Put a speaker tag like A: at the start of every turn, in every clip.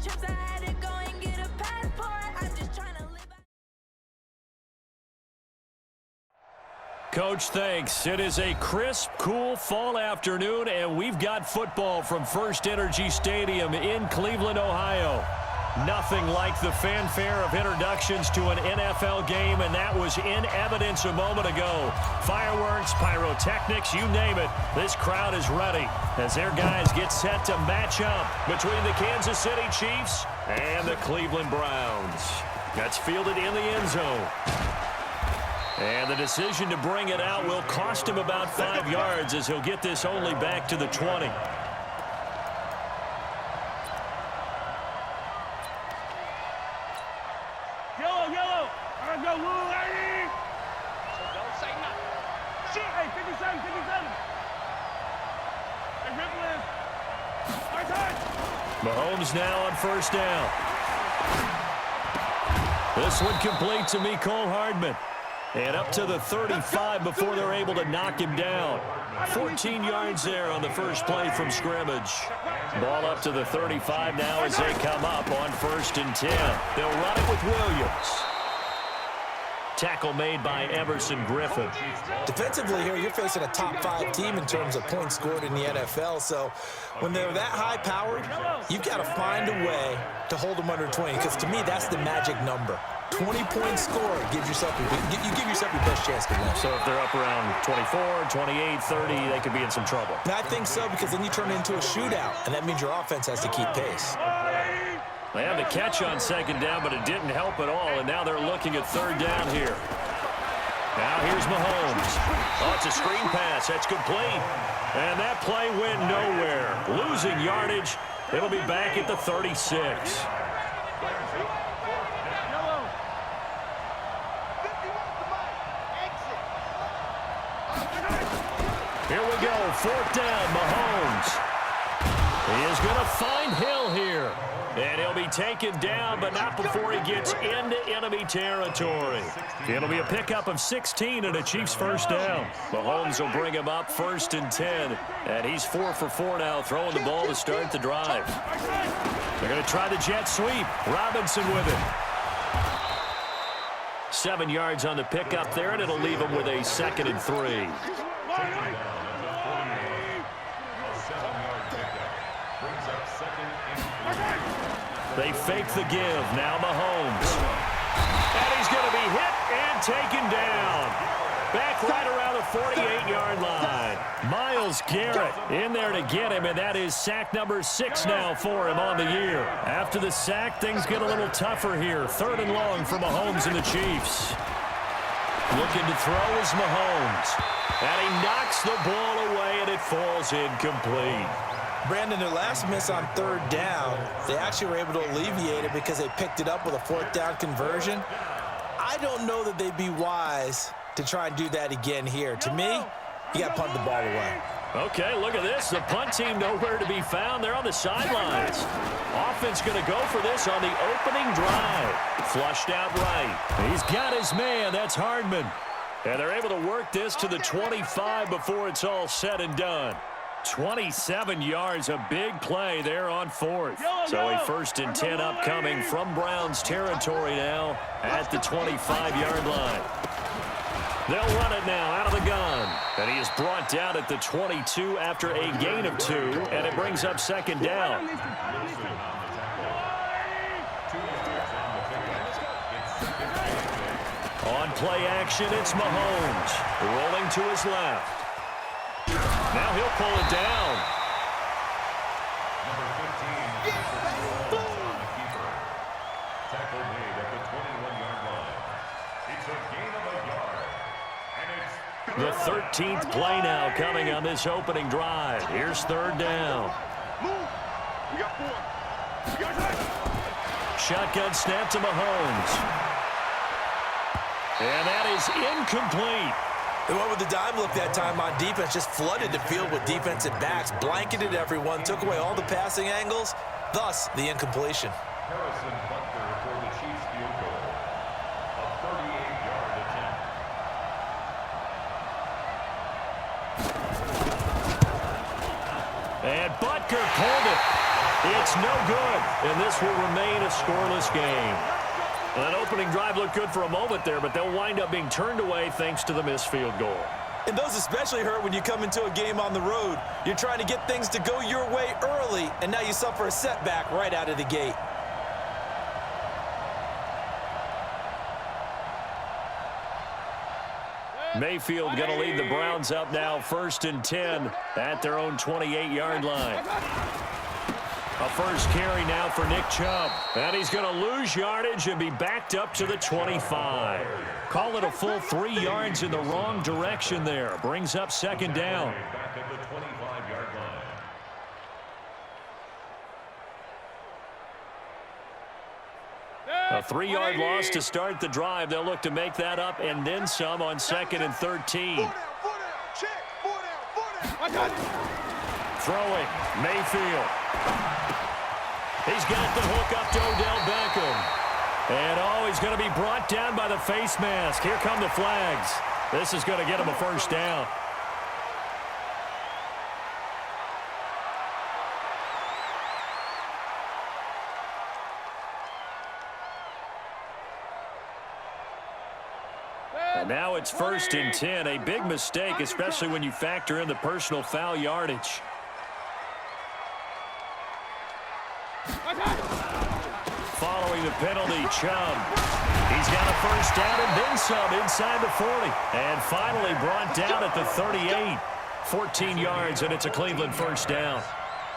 A: trips, I had to go and get a passport. I'm just trying to live.
B: Coach, thanks. It is a crisp, cool fall afternoon, and we've got football from First Energy Stadium in Cleveland, Ohio. Nothing like the fanfare of introductions to an NFL game, and that was in evidence a moment ago. Fireworks, pyrotechnics, you name it. This crowd is ready as their guys get set to match up between the Kansas City Chiefs and the Cleveland Browns. That's fielded in the end zone. And the decision to bring it out will cost him about 5 yards as he'll get this only back to the 20.
C: Yellow. Let's go, Lou, lady. So don't say nothing. Shit. Hey, 57. Hey, Ripple is. High touch.
B: Mahomes now on first down. This one complete to Mecole Hardman. And up to the 35 before they're able to knock him down. 14 yards there on the first play from scrimmage. Ball up to the 35 now as they come up on 1st and 10. They'll run it with Williams. Tackle made by Everson Griffin.
D: Defensively here, you're facing a top 5 team in terms of points scored in the NFL. So when they're that high-powered, you've got to find a way to hold them under 20. Because to me, that's the magic number. 20-point score gives yourself you give yourself your best chance to win.
B: So if they're up around 24, 28, 30, they could be in some trouble.
D: And I think so, because then you turn it into a shootout, and that means your offense has to keep pace.
B: They had the catch on 2nd down, but it didn't help at all, and now they're looking at 3rd down here. Now here's Mahomes. Oh, it's a screen pass. That's complete. And that play went nowhere. Losing yardage. It'll be back at the 36. Here we go, 4th down, Mahomes. He is going to find Hill here. And he'll be taken down, but not before he gets into enemy territory. It'll be a pickup of 16 and a Chiefs first down. Mahomes will bring him up 1st and 10. And he's 4 for 4 now, throwing the ball to start the drive. They're going to try the jet sweep. Robinson with it. 7 yards on the pickup there, and it'll leave him with a 2nd and 3. They fake the give. Now Mahomes. And he's going to be hit and taken down. Back right around the 48-yard line. Myles Garrett in there to get him, and that is sack number 6 now for him on the year. After the sack, things get a little tougher here. 3rd and long for Mahomes and the Chiefs. Looking to throw is Mahomes. And he knocks the ball away, and it falls incomplete.
D: Brandon, their last miss on 3rd down, they actually were able to alleviate it because they picked it up with a 4th down conversion. I don't know that they'd be wise to try and do that again here. To me, you got to punt the ball away.
B: Okay, look at this. The punt team nowhere to be found. They're on the sidelines. Offense going to go for this on the opening drive. Flushed out right. He's got his man. That's Hardman. And they're able to work this to the 25 before it's all said and done. 27 yards, a big play there on 4th. So a 1st and 10 upcoming from Browns territory now at the 25-yard line. They'll run it now out of the gun. And he is brought down at the 22 after a gain of 2, and it brings up 2nd down. On play action, it's Mahomes. Rolling to his left. Now he'll pull it down.
E: Number 15, keeper. Tackle made at the 21-yard line. It's a gain of a yard. And it's
B: The 13th play now coming on this opening drive. Here's 3rd down.
C: We got 4.
B: Shotgun snap to Mahomes. And that is incomplete.
D: They went with the dime look that time on defense, just flooded the field with defensive backs, blanketed everyone, took away all the passing angles, thus the incompletion.
E: Harrison Butker for the Chiefs field goal. A 38-yard attempt.
B: And Butker pulled it. It's no good, and this will remain a scoreless game. That opening drive looked good for a moment there, but they'll wind up being turned away thanks to the missed field goal.
D: And those especially hurt when you come into a game on the road. You're trying to get things to go your way early, and now you suffer a setback right out of the gate.
B: Mayfield going to lead the Browns up now 1st and 10 at their own 28-yard line. A first carry now for Nick Chubb. And he's going to lose yardage and be backed up to the 25. Call it a full 3 yards in the wrong direction there. Brings up 2nd down.
E: Back at the 25-yard line.
B: A 3-yard loss to start the drive. They'll look to make that up and then some on 2nd and 13. Throwing, Mayfield. He's got the hook up to Odell Beckham. And, he's going to be brought down by the face mask. Here come the flags. This is going to get him a first down. And now it's 1st and 10. A big mistake, especially when you factor in the personal foul yardage. Following the penalty, Chubb. He's got a first down and then some inside the 40. And finally brought down at the 38. 14 yards, and it's a Cleveland first down.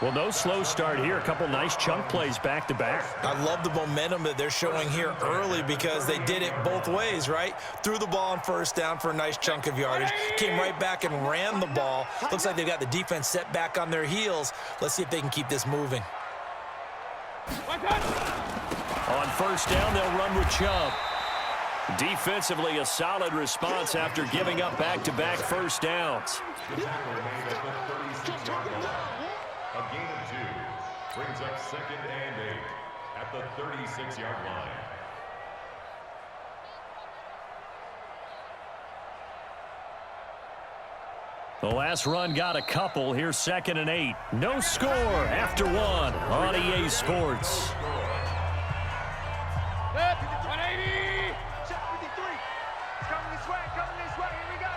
B: Well, no slow start here. A couple nice chunk plays back-to-back.
D: I love the momentum that they're showing here early because they did it both ways, right? Threw the ball on first down for a nice chunk of yardage. Came right back and ran the ball. Looks like they've got the defense set back on their heels. Let's see if they can keep this moving.
B: On first down, they'll run with Chubb. Defensively, a solid response after giving up back-to-back first downs.
E: The tackle made at the 36-yard line. A gain of 2 brings up 2nd and 8 at the 36-yard line.
B: The last run got a couple. Here's 2nd and 8. No score after 1 on EA Sports.
C: 180. Check 53. Coming this way. Here we go.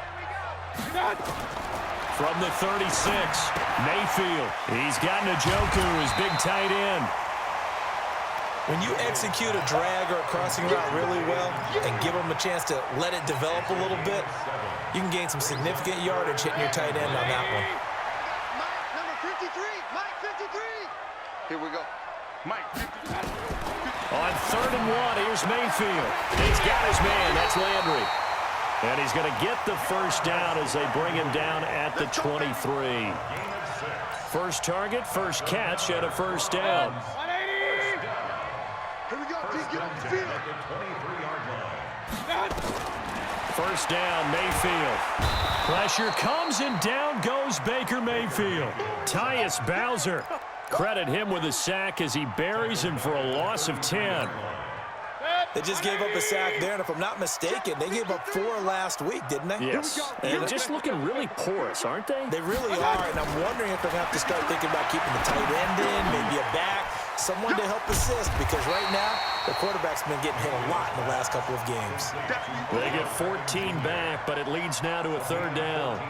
B: From the 36, Mayfield. He's got Njoku, his big tight end.
D: When you execute a drag or a crossing route really well and give them a chance to let it develop a little bit, you can gain some significant yardage hitting your tight end on that one.
C: Mike, number 53. Mike, 53. Here we go. Mike, 53.
B: On 3rd and 1, here's Mayfield. He's got his man. That's Landry. And he's going to get the first down as they bring him down at the 23. First target, first catch, and a first down.
C: 180. Here we go. Get on the field.
E: At the 23-yard line.
B: First down, Mayfield. Pressure comes and down goes Baker Mayfield. Tyus Bowser. Credit him with a sack as he buries him for a loss of 10.
D: They just gave up a sack there, and if I'm not mistaken, they gave up 4 last week, didn't they?
B: Yes, and just looking really porous, aren't they?
D: They really are, and I'm wondering if they're going to have to start thinking about keeping the tight end in, maybe a back, someone to help assist, because right now, the quarterback's been getting hit a lot in the last couple of games.
B: They get 14 back, but it leads now to a 3rd down.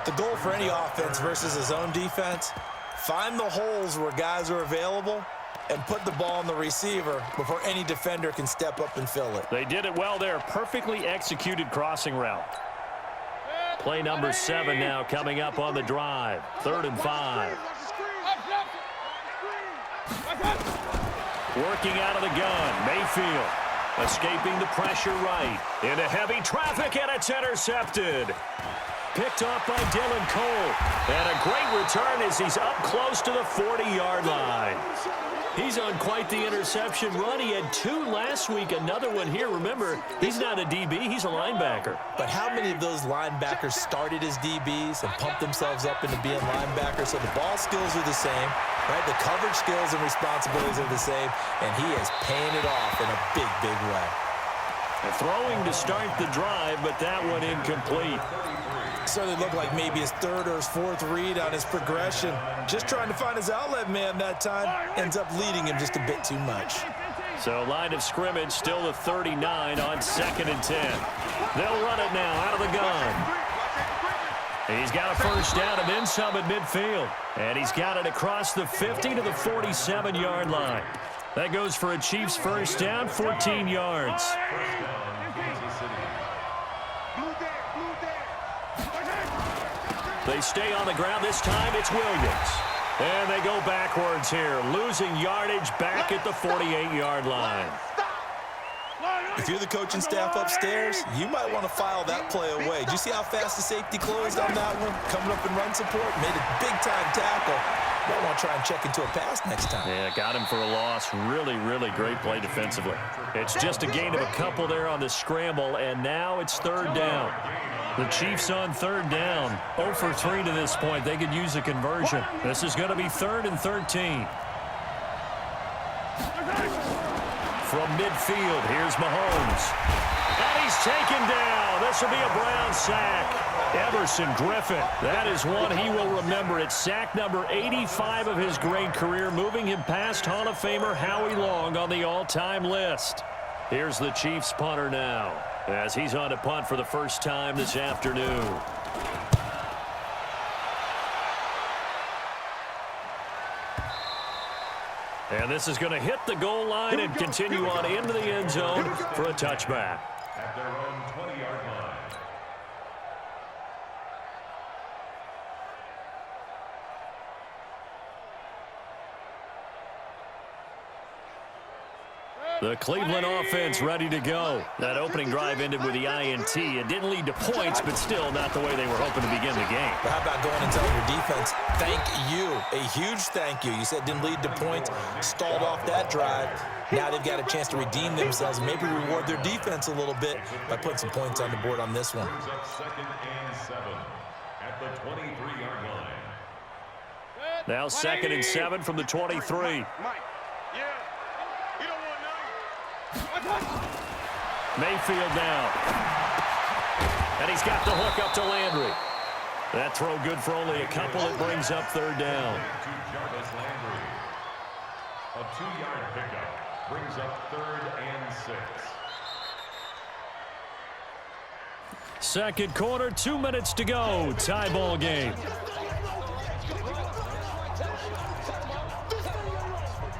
D: The goal for any offense versus a zone defense, find the holes where guys are available and put the ball on the receiver before any defender can step up and fill it.
B: They did it well there. Perfectly executed crossing route. Play number 7 now coming up on the drive. 3rd and 5. Working out of the gun, Mayfield. Escaping the pressure right. Into heavy traffic, and it's intercepted. Picked off by Dylan Cole. And a great return as he's up close to the 40-yard line. He's on quite the interception run. He had 2 last week, another one here. Remember, he's not a DB, he's a linebacker.
D: But how many of those linebackers started as DBs and pumped themselves up into being linebackers? So the ball skills are the same, right? The coverage skills and responsibilities are the same, and he is paying it off in a big, big way.
B: Throwing to start the drive, but that one incomplete.
D: Certainly looked like maybe his third or his fourth read on his progression. Just trying to find his outlet man that time. Ends up leading him just a bit too much.
B: So line of scrimmage still the 39 on 2nd and 10. They'll run it now out of the gun. He's got a first down and then some at midfield. And he's got it across the 50 to the 47-yard line. That goes for a Chiefs first down, 14 yards. They stay on the ground. This time it's Williams. And they go backwards here, losing yardage back at the 48-yard line.
D: If you're the coaching staff upstairs, you might want to file that play away. Did you see how fast the safety closed on that one? Coming up in run support, made a big-time tackle. Might want to try and check into a pass next time.
B: Yeah, got him for a loss. Really, really great play defensively. It's just a gain of a couple there on the scramble, and now it's 3rd down. The Chiefs on 3rd down. 0 for 3 to this point. They could use a conversion. This is going to be 3rd and 13. From midfield, here's Mahomes. And he's taken down. This will be a Brown sack. Everson Griffin. That is one he will remember. It's sack number 85 of his great career, moving him past Hall of Famer Howie Long on the all-time list. Here's the Chiefs punter now, as he's on to punt for the first time this afternoon. And this is going to hit the goal line and continue on into the end zone for a touchback.
E: At their own 20-yard line.
B: The Cleveland offense ready to go. That opening drive ended with the INT. It didn't lead to points, but still not the way they were hoping to begin the game.
D: But how about going and telling your defense, thank you, a huge thank you. You said didn't lead to points, stalled off that drive. Now they've got a chance to redeem themselves and maybe reward their defense a little bit by putting some points on the board on this one.
E: Brings up 2nd and 7 at the 23-yard line.
B: Now 2nd and 7 from the 23. Mayfield now. And he's got the hook up to Landry. That throw good for only a couple. It brings up 3rd down.
E: To Jarvis Landry. A 2-yard pickup brings up 3rd and 6.
B: Second quarter, 2 minutes to go. Tie ball game.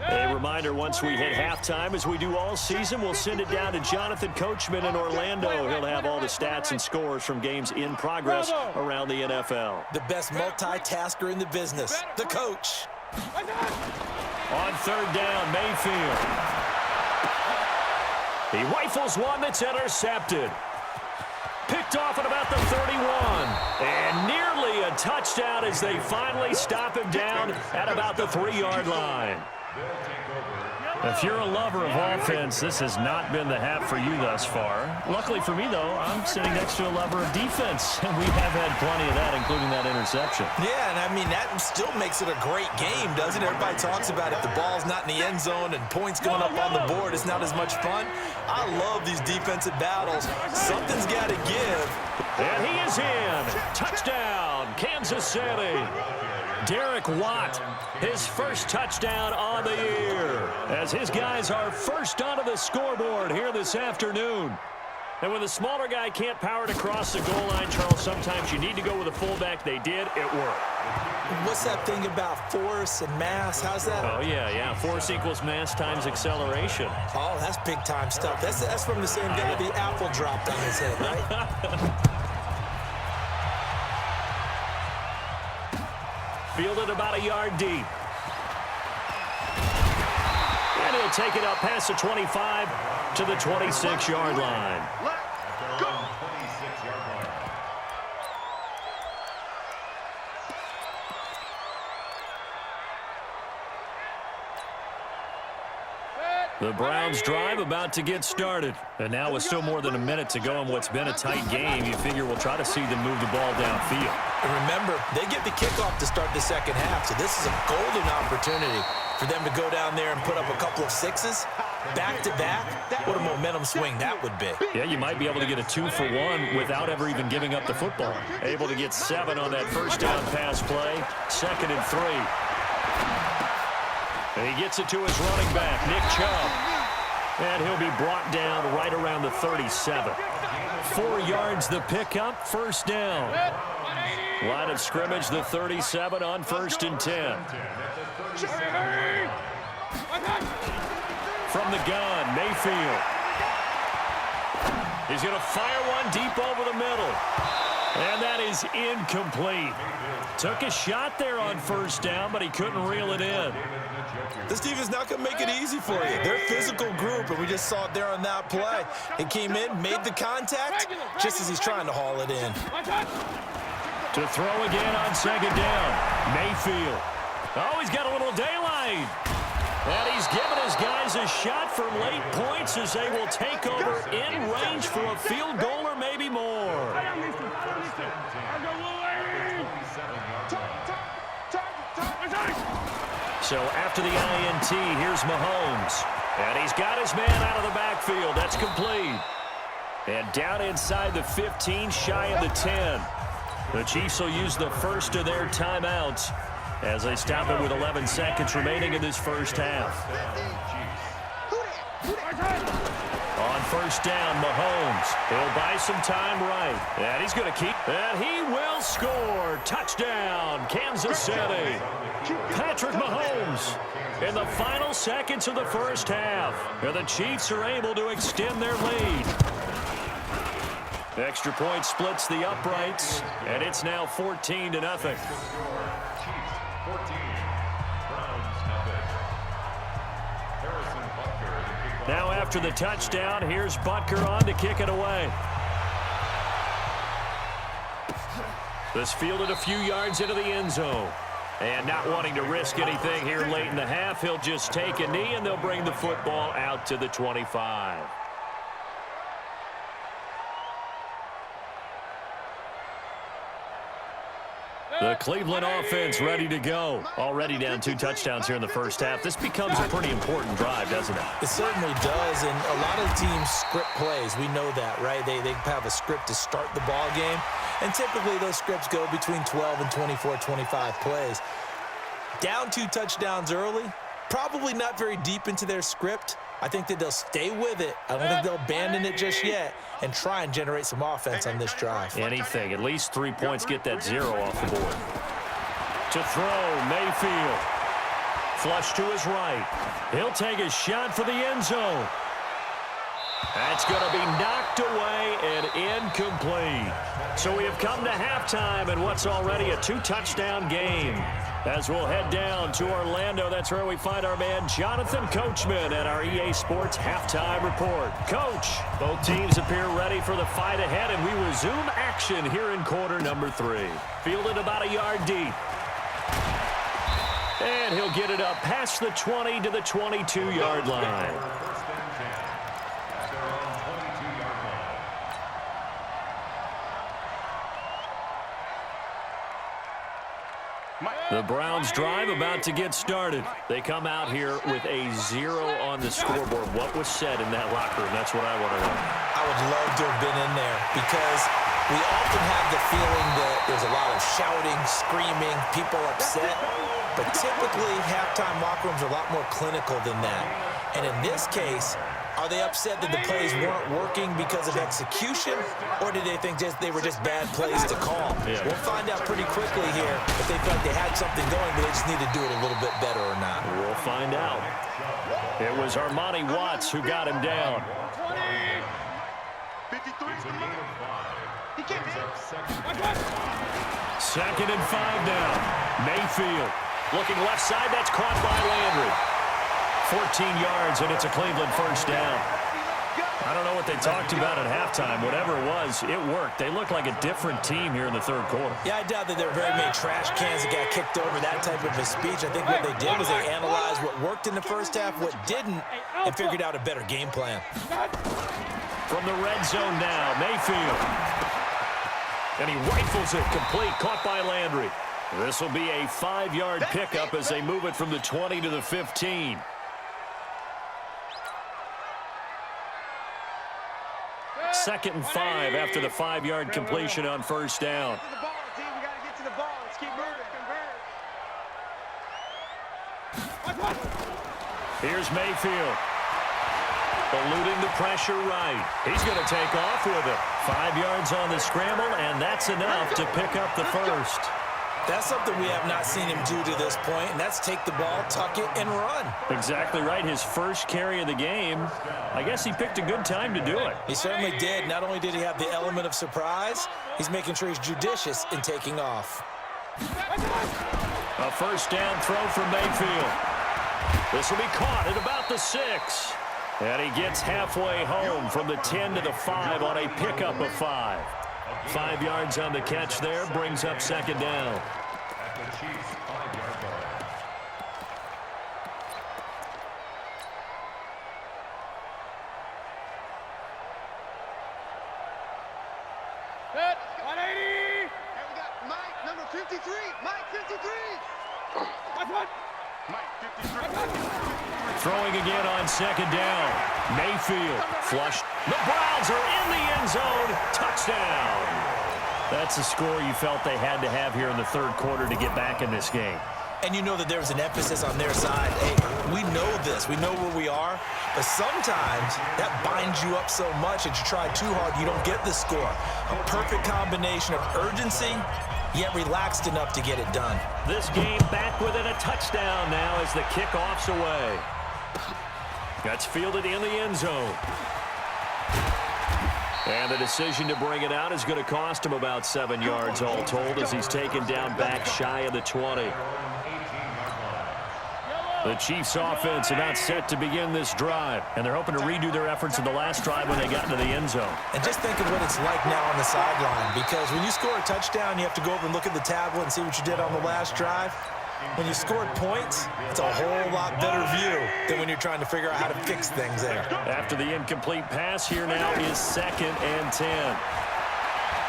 B: A reminder, once we hit halftime, as we do all season, we'll send it down to Jonathan Coachman in Orlando. He'll have all the stats and scores from games in progress around the NFL.
D: The best multitasker in the business, the coach.
B: On 3rd down, Mayfield. He rifles one that's intercepted. Picked off at about the 31. And nearly a touchdown as they finally stop him down at about the 3-yard line. If you're a lover of offense, this has not been the half for you thus far. Luckily for me, though, I'm sitting next to a lover of defense, and we have had plenty of that, including that interception.
D: Yeah, and I mean, that still makes it a great game, doesn't it? Everybody talks about if the ball's not in the end zone and points going up on the board, it's not as much fun. I love these defensive battles. Something's got to give.
B: And he is in. Touchdown, Kansas City. Derek Watt, his first touchdown on the year, as his guys are first onto the scoreboard here this afternoon. And when the smaller guy can't power it across the goal line, Charles, sometimes you need to go with a fullback. They did. It worked.
D: What's that thing about force and mass? How's that?
B: Oh, yeah. Force equals mass times acceleration.
D: Oh, that's big-time stuff. That's from the same guy the apple dropped on his head, right?
B: Fielded about a yard deep. And he'll take it up past the 25 to the 26-yard line.
E: Let's go. 26-yard line.
B: The Browns drive about to get started. And now with still more than a minute to go in what's been a tight game, you figure we'll try to see them move the ball downfield.
D: And remember, they get the kickoff to start the second half, so this is a golden opportunity for them to go down there and put up a couple of sixes back-to-back, what a momentum swing that would be.
B: Yeah, you might be able to get a 2-for-1 without ever even giving up the football. Able to get 7 on that first down pass play. 2nd and 3. And he gets it to his running back, Nick Chubb. And he'll be brought down right around the 37. 4 yards the pickup, first down. Line of scrimmage, the 37 on 1st and 10. From the gun, Mayfield. He's going to fire one deep over the middle. And that is incomplete. Took a shot there on first down, but he couldn't reel it in.
D: This defense not going to make it easy for you. They're a physical group, and we just saw it there on that play. It came in, made the contact, just as he's trying to haul it in.
B: To throw again on 2nd down, Mayfield. Oh, he's got a little daylight. And he's given his guys a shot for late points as they will take over in range for a field goal or maybe more. So after the INT, here's Mahomes. And he's got his man out of the backfield. That's complete. And down inside the 15, shy of the 10. The Chiefs will use the first of their timeouts as they stop it with 11 seconds remaining in this first half. On first down, Mahomes. He'll buy some time right. And he's going to keep. And he will score. Touchdown, Kansas City. Patrick Mahomes in the final seconds of the first half. And the Chiefs are able to extend their lead. Extra point splits the uprights, and it's now 14-0. Now after the touchdown, here's Butker on to kick it away. This fielded a few yards into the end zone. And not wanting to risk anything here late in the half, he'll just take a knee, and they'll bring the football out to the 25. The Cleveland offense ready to go. Already down 2 touchdowns here in the first half. This becomes a pretty important drive, doesn't it?
D: It certainly does, and a lot of teams script plays. We know that, right? They have a script to start the ball game, and typically those scripts go between 12 and 24, 25 plays. Down 2 touchdowns early, probably not very deep into their script. I think that they'll stay with it. I don't think they'll abandon it just yet and try and generate some offense on this drive.
B: Anything. At least 3 points, get that 0 off the board. To throw, Mayfield. Flush to his right. He'll take a shot for the end zone. That's going to be knocked away and incomplete. So we have come to halftime in what's already a 2-touchdown game. As we'll head down to Orlando, that's where we find our man Jonathan Coachman at our EA Sports Halftime Report. Coach, both teams appear ready for the fight ahead, and we resume action here in quarter number 3. Fielded about a yard deep. And he'll get it up past the 20 to the 22-yard line. The Browns drive about to get started. They come out here with a 0 on the scoreboard. What was said in that locker room? That's what I want to know.
D: I would love to have been in there because we often have the feeling that there's a lot of shouting, screaming, people upset. But typically, halftime locker rooms are a lot more clinical than that. And in this case, are they upset that the plays weren't working because of execution, or did they think they were just bad plays to call?
B: Yeah.
D: We'll find out pretty quickly here if they felt they had something going, but they just need to do it a little bit better or not.
B: We'll find out. It was Armani Watts who got him down. 2nd and 5 now. Mayfield looking left side. That's caught by Landry. 14 yards, and it's a Cleveland first down. I don't know what they talked about at halftime. Whatever it was, it worked. They looked like a different team here in the third quarter.
D: Yeah, I doubt that there were very many trash cans that got kicked over, that type of a speech. I think what they did was they analyzed what worked in the first half, what didn't, and figured out a better game plan.
B: From the red zone now, Mayfield. And he rifles it complete, caught by Landry. This will be a 5-yard pickup as they move it from the 20 to the 15. 2nd and 5 after the 5-yard completion on first down.
C: Get to the ball, team. We got to get to the ball. Let's keep moving.
B: Here's Mayfield. Eluding the pressure right. He's going to take off with it. 5 yards on the scramble, and that's enough to pick up the first.
D: That's something we have not seen him do to this point, and that's take the ball, tuck it, and run.
B: Exactly right. His first carry of the game. I guess he picked a good time to do it.
D: He certainly did. Not only did he have the element of surprise, he's making sure he's judicious in taking off.
B: A first down throw from Mayfield. This will be caught at about the 6. And he gets halfway home from the 10 to the 5 on a pickup of 5. 5 yards on the catch there, brings up second down.
E: At the Chiefs' 5-yard line.
C: Good. 180. And we got Mike, number 53. Mike, 53. Mike, 53.
B: Throwing again on second down. Mayfield flushed. The Browns are in the end zone. Touchdown. That's the score you felt they had to have here in the third quarter to get back in this game.
D: And you know that there's an emphasis on their side. Hey, we know this. We know where we are. But sometimes that binds you up so much that you try too hard, you don't get the score. A perfect combination of urgency, yet relaxed enough to get it done.
B: This game back within a touchdown now as the kickoff's away. That's fielded in the end zone. And the decision to bring it out is going to cost him about 7 yards all told as he's taken down back shy of the 20. The Chiefs offense are not set to begin this drive, and they're hoping to redo their efforts in the last drive when they got into the end zone.
D: And just think of what it's like now on the sideline, because when you score a touchdown, you have to go over and look at the tablet and see what you did on the last drive. When you scored points, it's a whole lot better view than when you're trying to figure out how to fix things there.
B: After the incomplete pass, here now is 2nd and 10.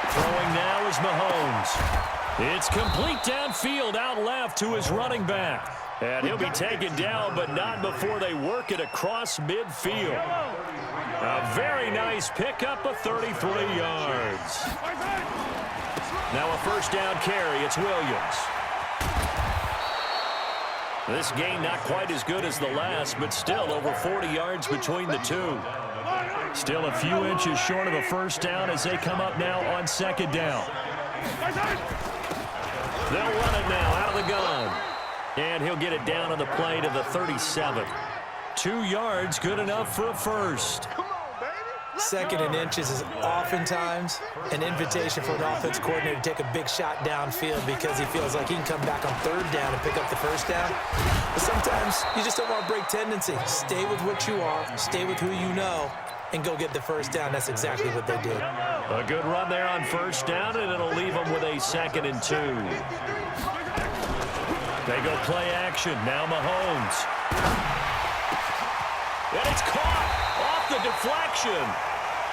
B: Throwing now is Mahomes. It's complete downfield out left to his running back. And he'll be taken down, but not before they work it across midfield. A very nice pickup of 33 yards. Now a first down carry. It's Williams. This game not quite as good as the last, but still over 40 yards between the two. Still a few inches short of a first down as they come up now on second down. They'll run it now out of the gun. And he'll get it down on the play to the 37. 2 yards, good enough for a first.
D: 2nd and inches is oftentimes an invitation for an offense coordinator to take a big shot downfield because he feels like he can come back on third down and pick up the first down. But sometimes you just don't want to break tendency. Stay with what you are, stay with who you know, and go get the first down. That's exactly what they did.
B: A good run there on first down, and it'll leave them with a 2nd and 2. They go play action. Now Mahomes. And it's caught off the deflection.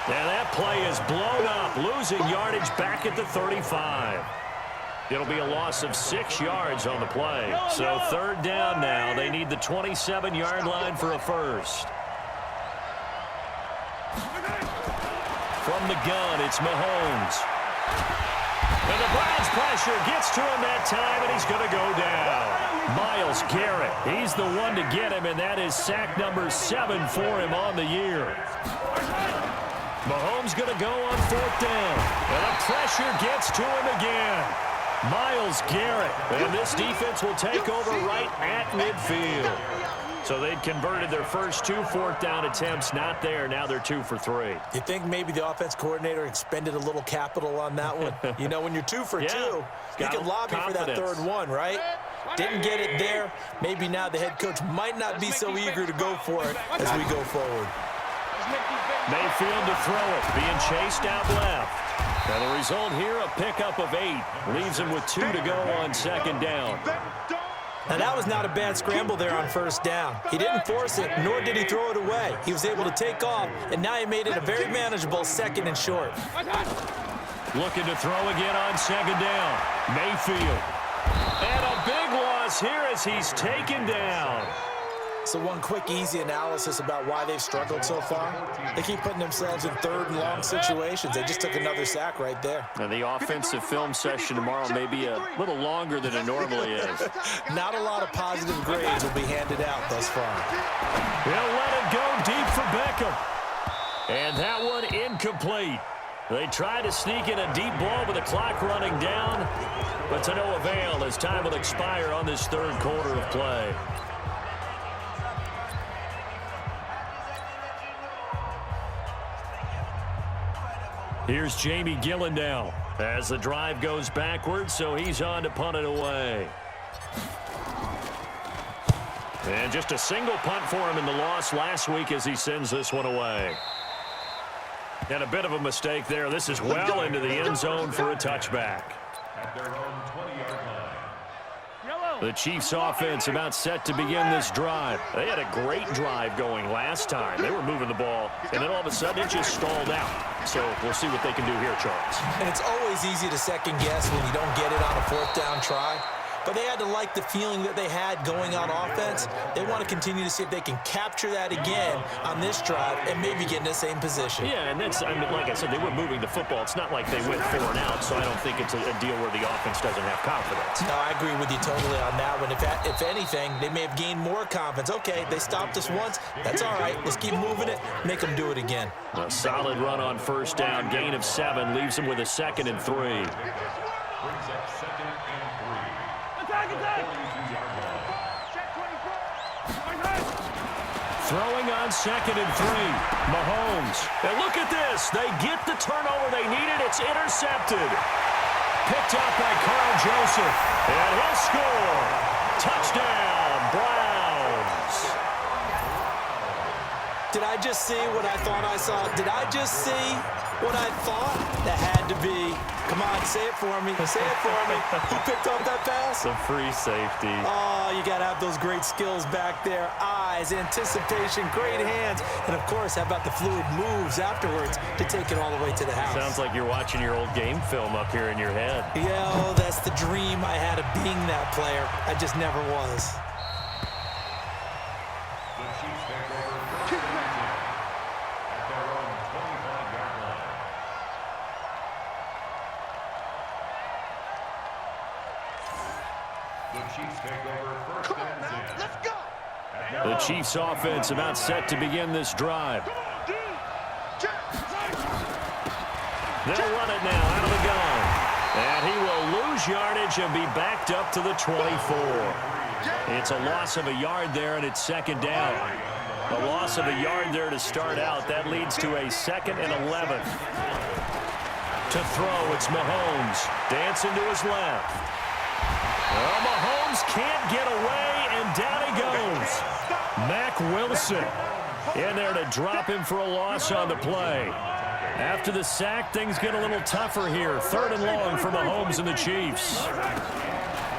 B: And that play is blown up, losing yardage back at the 35. It'll be a loss of 6 yards on the play. So third down now. They need the 27-yard line for a first. From the gun, it's Mahomes. And the Browns pressure gets to him that time, and he's going to go down. Myles Garrett, he's the one to get him, and that is sack number 7 for him on the year. Mahomes going to go on fourth down, and the pressure gets to him again. Myles Garrett, and this defense will take over right at midfield. So they'd converted their first 2 fourth down attempts, not there. Now they're 2 for 3.
D: You think maybe the offense coordinator expended a little capital on that one? You know, when you're 2 for 2, you can lobby for that third one, right? Didn't get it there. Maybe now the head coach might not be so eager to go for it as we go forward.
B: Mayfield to throw it, being chased out left. And the result here, a pickup of 8. Leaves him with 2 to go on second down.
D: Now, that was not a bad scramble there on first down. He didn't force it, nor did he throw it away. He was able to take off, and now he made it a very manageable 2nd and short.
B: Looking to throw again on second down. Mayfield. And a big loss here as he's taken down.
D: So one quick, easy analysis about why they've struggled so far. They keep putting themselves in third and long situations. They just took another sack right there.
B: And the offensive film session tomorrow may be a little longer than it normally is.
D: Not a lot of positive grades will be handed out thus far.
B: He'll let it go deep for Beckham. And that one incomplete. They try to sneak in a deep ball with the clock running down, but to no avail as time will expire on this third quarter of play. Here's Jamie Gillen now as the drive goes backwards, so he's on to punt it away. And just a single punt for him in the loss last week as he sends this one away. And a bit of a mistake there. This is well into the end zone for a touchback.
E: At their own 20-yard line.
B: The Chiefs offense about set to begin this drive. They had a great drive going last time. They were moving the ball, and then all of a sudden it just stalled out. So we'll see what they can do here, Charles.
D: And it's always easy to second guess when you don't get it on a fourth down try. But they had to like the feeling that they had going on offense. They want to continue to see if they can capture that again on this drive and maybe get in the same position. Yeah, and that's, I mean, like I said, they were moving the football. It's not like they went 4 and out, so I don't think it's a deal where the offense doesn't have confidence. No, I agree with you totally on that one. If anything, they may have gained more confidence. Okay, they stopped us once. That's all right. Let's keep moving it. Make them do it again.
B: A solid run on first down. Gain of 7 leaves them with a 2nd and 3.
E: Brings up 2nd and 3.
B: Throwing on 2nd and 3. Mahomes. And look at this. They get the turnover they needed. It's intercepted. Picked up by Carl Joseph. And he'll score. Touchdown, Browns.
D: Did I just see what I thought I saw? Did I just see what I thought? That had to be. Come on, say it for me. Say it for me. Who picked up that pass?
B: The free safety.
D: Oh, you got to have those great skills back there. Eyes, anticipation, great hands. And, of course, how about the fluid moves afterwards to take it all the way to the house?
B: Sounds like you're watching your old game film up here in your head.
D: Yeah, oh, that's the dream I had of being that player. I just never was.
E: The Chiefs take over first and 10 at their own 25-yard line. The Chiefs take over first and 10.
C: Let's go.
B: The Chiefs offense about set to begin this drive. They'll run it now out of the gun. And he will lose yardage and be backed up to the 24. It's a loss of a yard there, and it's 2nd down. A loss of a yard there to start out. That leads to a 2nd and 11. To throw, it's Mahomes. Dancing to his left. Well, Mahomes can't get away, and down he goes. Mack Wilson in there to drop him for a loss on the play. After the sack, things get a little tougher here. 3rd and long for Mahomes and the Chiefs.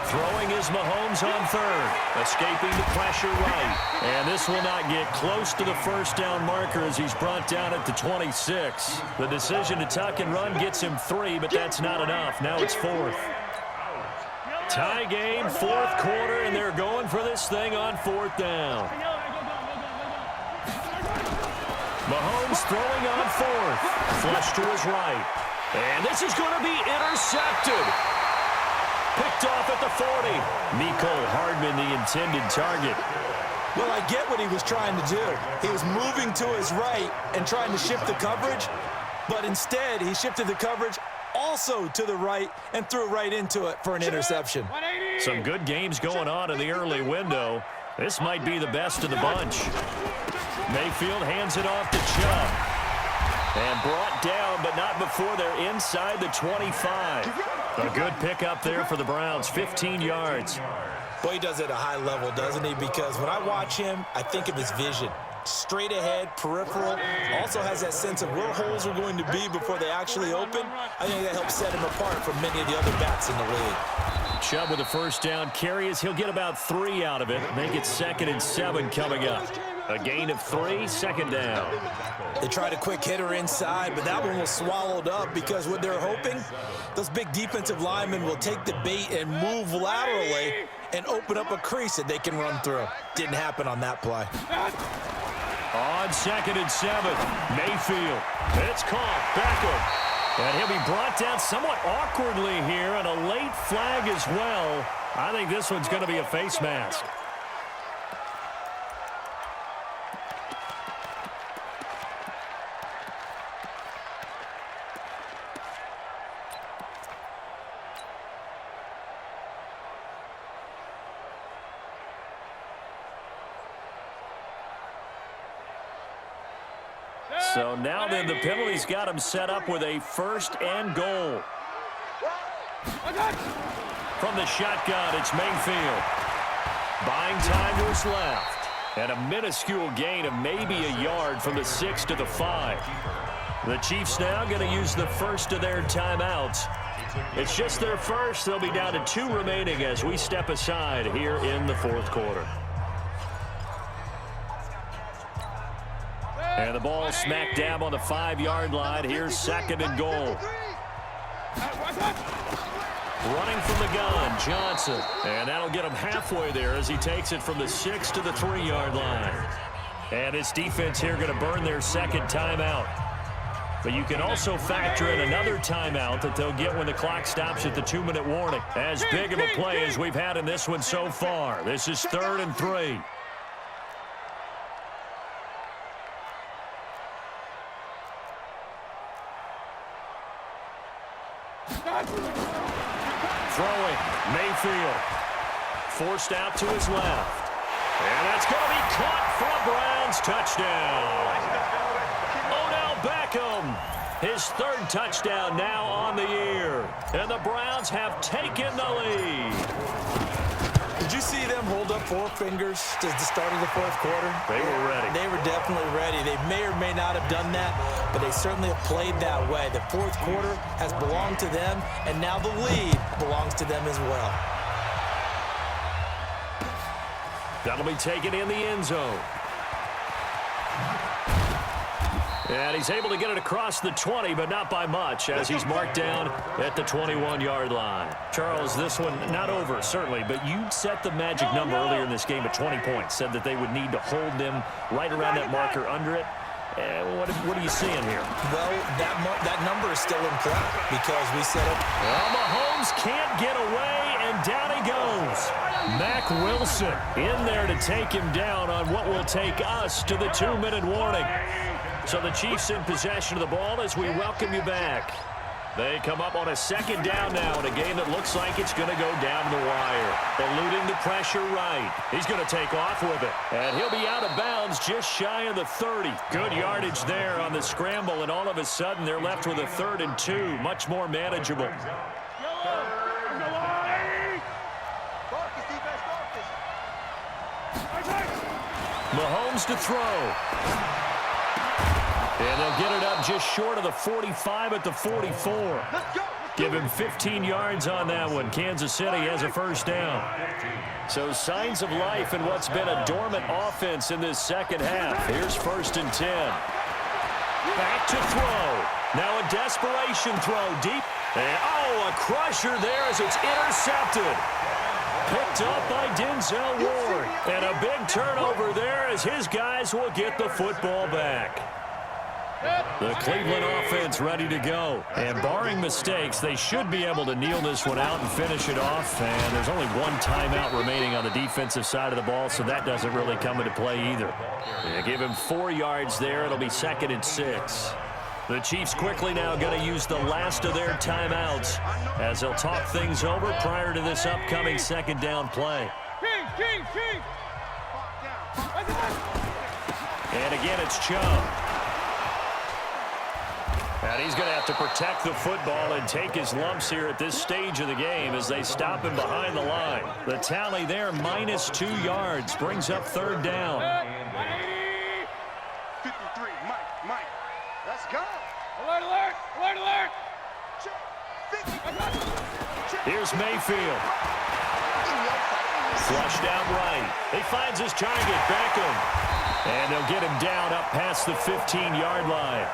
B: Throwing is Mahomes on 3rd. Escaping the pressure right. And this will not get close to the first down marker as he's brought down at the 26. The decision to tuck and run gets him 3, but that's not enough. Now it's 4th. Tie game, 4th quarter, and they're going for this thing on 4th down. Mahomes throwing on 4th. Flush to his right. And this is going to be intercepted. Picked off at the 40. Mecole Hardman, the intended target.
D: Well, I get what he was trying to do. He was moving to his right and trying to shift the coverage, but instead he shifted the coverage also to the right and threw right into it for an interception.
B: Some good games going on in the early window. This might be the best of the bunch. Mayfield hands it off to Chubb. And brought down, but not before they're inside the 25. A good pickup there for the Browns, 15 yards.
D: Boy, he does it at a high level, doesn't he? Because when I watch him, I think of his vision. straight ahead, peripheral. Also has that sense of where holes are going to be before they actually open. I think that helps set him apart from many of the other backs in the league.
B: Chubb with a first down carry as he'll get about 3 out of it. Make it 2nd and 7 coming up. A gain of 3, 2nd down.
D: They tried a quick hitter inside, but that one was swallowed up because what they're hoping, those big defensive linemen will take the bait and move laterally and open up a crease that they can run through. Didn't happen on that play.
B: On 2nd and 7, Mayfield. It's caught. Beckham. And he'll be brought down somewhat awkwardly here, and a late flag as well. I think this one's going to be a face mask. So now then the penalty's got him set up with a 1st and goal. From the shotgun, it's Mayfield. Buying time to his left. And a minuscule gain of maybe a yard from the 6 to the 5. The Chiefs now going to use the first of their timeouts. It's just their first. They'll be down to 2 remaining as we step aside here in the 4th quarter. And the ball smack dab on the 5-yard line. Here's 2nd and goal. Running from the gun, Johnson. And that'll get him halfway there as he takes it from the 6 to the 3-yard line. And this defense here going to burn their 2nd timeout. But you can also factor in another timeout that they'll get when the clock stops at the 2-minute warning. As big of a play as we've had in this one so far. This is 3rd and 3. Throwing, Mayfield. Forced out to his left. And that's going to be caught for a Browns touchdown. Odell Beckham, his 3rd touchdown now on the year. And the Browns have taken the lead.
D: Did you see them hold up 4 fingers to the start of the 4th quarter?
B: They were ready.
D: They were definitely ready. They may or may not have done that, but they certainly have played that way. The 4th quarter has belonged to them, and now the lead belongs to them as well.
B: That'll be taken in the end zone. And he's able to get it across the 20, but not by much, as he's marked down at the 21-yard line. Charles, this one not over, certainly, but you set the magic number earlier in this game at 20 points, said that they would need to hold them right around that marker under it. What are you seeing here?
D: Well, that number is still in play because we set up.
B: Well, Mahomes can't get away, and down he goes. Mack Wilson in there to take him down on what will take us to the 2-minute warning. So the Chiefs in possession of the ball as we welcome you back. They come up on a 2nd down now in a game that looks like it's going to go down the wire. Eluding the pressure right. He's going to take off with it. And he'll be out of bounds just shy of the 30. Good yardage there on the scramble, and all of a sudden they're left with a 3rd and 2. Much more manageable. Mahomes to throw. And they'll get it up just short of the 45 at the 44. Give him 15 yards on that one. Kansas City has a 1st down. So signs of life in what's been a dormant offense in this 2nd half. Here's 1st and 10. Back to throw. Now a desperation throw deep. And, a crusher there as it's intercepted. Picked up by Denzel Ward. And a big turnover there as his guys will get the football back. The Cleveland offense ready to go. And barring mistakes, they should be able to kneel this one out and finish it off. And there's only 1 timeout remaining on the defensive side of the ball, so that doesn't really come into play either. They give him 4 yards there. It'll be 2nd and 6. The Chiefs quickly now going to use the last of their timeouts as they'll talk things over prior to this upcoming 2nd down play. And again, it's Chubb. And he's going to have to protect the football and take his lumps here at this stage of the game as they stop him behind the line. The tally there, -2 yards, brings up 3rd down. Here's Mayfield. Flushed out right. He finds his target, Beckham. And they'll get him down up past the 15-yard line.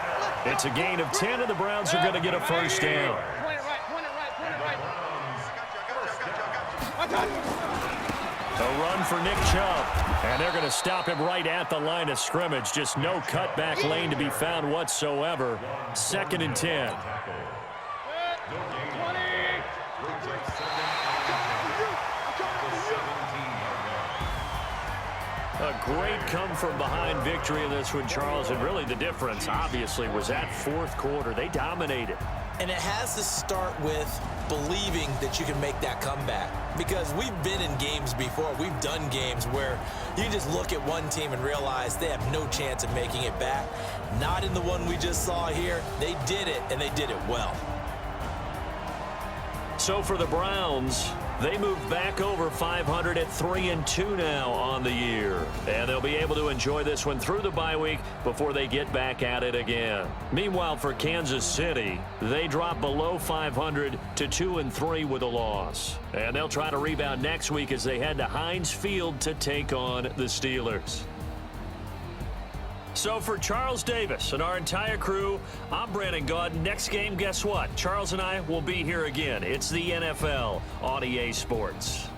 B: It's a gain of 10, and the Browns are going to get a first down. A run for Nick Chubb. And they're going to stop him right at the line of scrimmage. Just no cutback lane to be found whatsoever. 2nd and 10. A great come-from-behind victory in this one, Charles. And really the difference, obviously, was that fourth quarter. They dominated.
D: And it has to start with believing that you can make that comeback. Because we've been in games before. We've done games where you can just look at one team and realize they have no chance of making it back. Not in the one we just saw here. They did it, and they did it well.
B: So for the Browns, they move back over 500 at 3-2 now on the year. And they'll be able to enjoy this one through the bye week before they get back at it again. Meanwhile, for Kansas City, they drop below 500 to 2-3 with a loss. And they'll try to rebound next week as they head to Heinz Field to take on the Steelers. So for Charles Davis and our entire crew, I'm Brandon Gaud. Next game, guess what? Charles and I will be here again. It's the NFL on EA Sports.